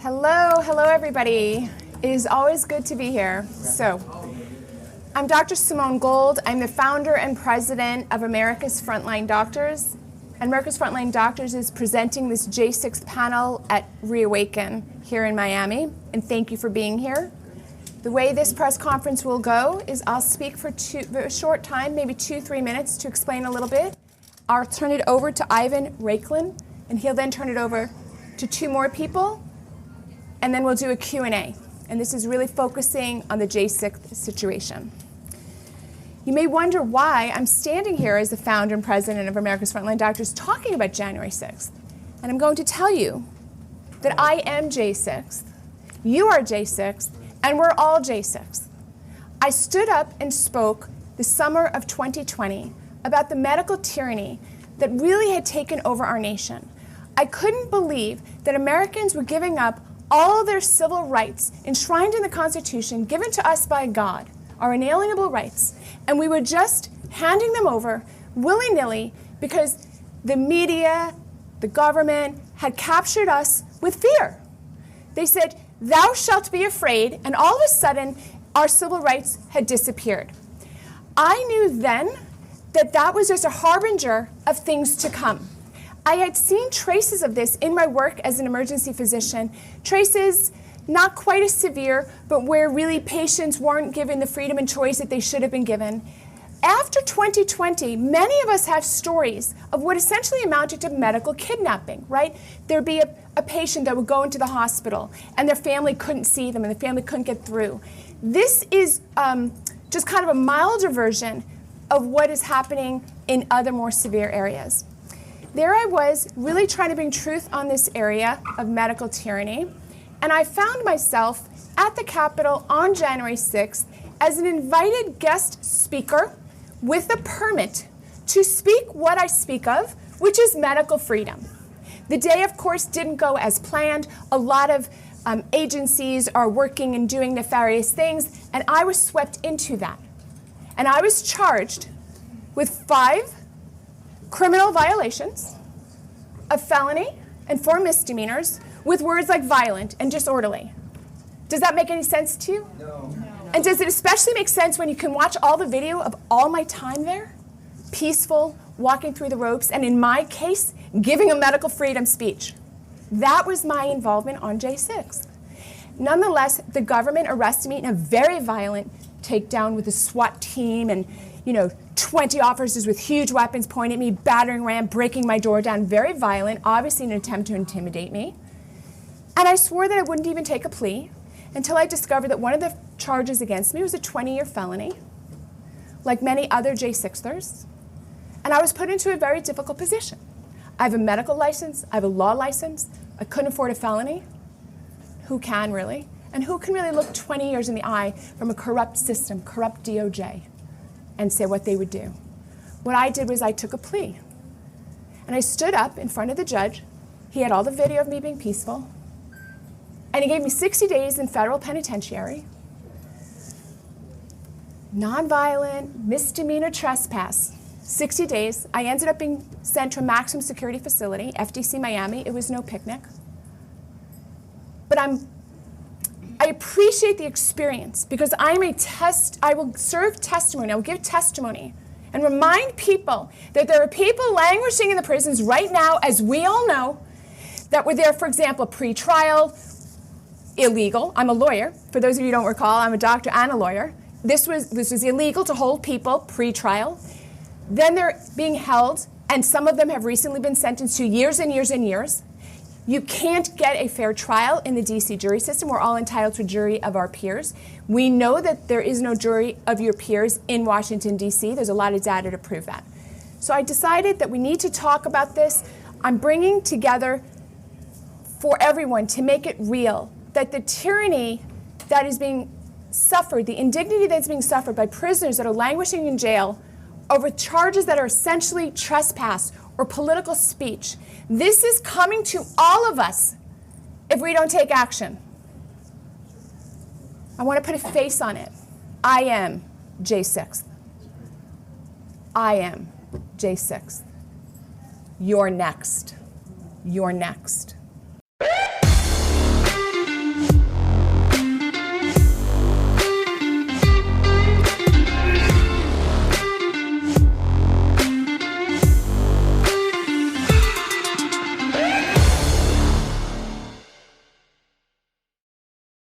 Hello everybody. It is always good to be here. So, I'm Dr. Simone Gold. I'm the founder and president of America's Frontline Doctors. And America's Frontline Doctors is presenting this J6 panel at Reawaken here in Miami. And thank you for being here. The way this press conference will go is I'll speak for a short time, maybe 2-3 minutes, to explain a little bit. I'll turn it over to Ivan Raiklin, and he'll then turn it over to 2 more people, and then we'll do a Q&A. And this is really focusing on the J6 situation. You may wonder why I'm standing here as the founder and president of America's Frontline Doctors talking about January 6th. And I'm going to tell you that I am J6, you are J6, and we're all J6. I stood up and spoke the summer of 2020 about the medical tyranny that really had taken over our nation. I couldn't believe that Americans were giving up all of their civil rights enshrined in the Constitution given to us by God, our inalienable rights, and we were just handing them over willy-nilly because the media, the government had captured us with fear. They said, "Thou shalt be afraid," and all of a sudden, our civil rights had disappeared. I knew then that that was just a harbinger of things to come. I had seen traces of this in my work as an emergency physician, traces not quite as severe, but where really patients weren't given the freedom and choice that they should have been given. After 2020, many of us have stories of what essentially amounted to medical kidnapping, right? There'd be a patient that would go into the hospital and their family couldn't see them and the family couldn't get through. This is just kind of a milder version of what is happening in other more severe areas. There I was, really trying to bring truth on this area of medical tyranny, and I found myself at the Capitol on January 6th as an invited guest speaker with a permit to speak what I speak of, which is medical freedom. The day, of course, didn't go as planned. A lot of agencies are working and doing nefarious things, and I was swept into that. And I was charged with 5 criminal violations, a felony, and 4 misdemeanors with words like violent and disorderly. Does that make any sense to you? No. And does it especially make sense when you can watch all the video of all my time there? Peaceful, walking through the ropes, and in my case, giving a medical freedom speech. That was my involvement on J6. Nonetheless, the government arrested me in a very violent takedown with a SWAT team and 20 officers with huge weapons pointing at me, battering ram, breaking my door down, very violent, obviously in an attempt to intimidate me. And I swore that I wouldn't even take a plea until I discovered that one of the charges against me was a 20-year felony, like many other J6ers. And I was put into a very difficult position. I have a medical license, I have a law license, I couldn't afford a felony. Who can really? And who can really look 20 years in the eye from a corrupt system, corrupt DOJ, and say what they would do? What I did was I took a plea. And I stood up in front of the judge. He had all the video of me being peaceful. And he gave me 60 days in federal penitentiary. Nonviolent, misdemeanor trespass. 60 days. I ended up being sent to a maximum security facility, FDC Miami. It was no picnic. But I appreciate the experience because I will serve testimony, I will give testimony and remind people that there are people languishing in the prisons right now, as we all know, that were there, for example, pre-trial, illegal. I'm a lawyer. For those of you who don't recall, I'm a doctor and a lawyer. This was illegal to hold people pre-trial. Then they're being held, and some of them have recently been sentenced to years and years and years. You can't get a fair trial in the DC jury system. We're all entitled to a jury of our peers. We know that there is no jury of your peers in Washington, DC. There's a lot of data to prove that. So I decided that we need to talk about this. I'm bringing together for everyone to make it real that the tyranny that is being suffered, the indignity that's being suffered by prisoners that are languishing in jail over charges that are essentially trespass or political speech. This is coming to all of us if we don't take action. I want to put a face on it. I am J6. I am J6. You're next. You're next.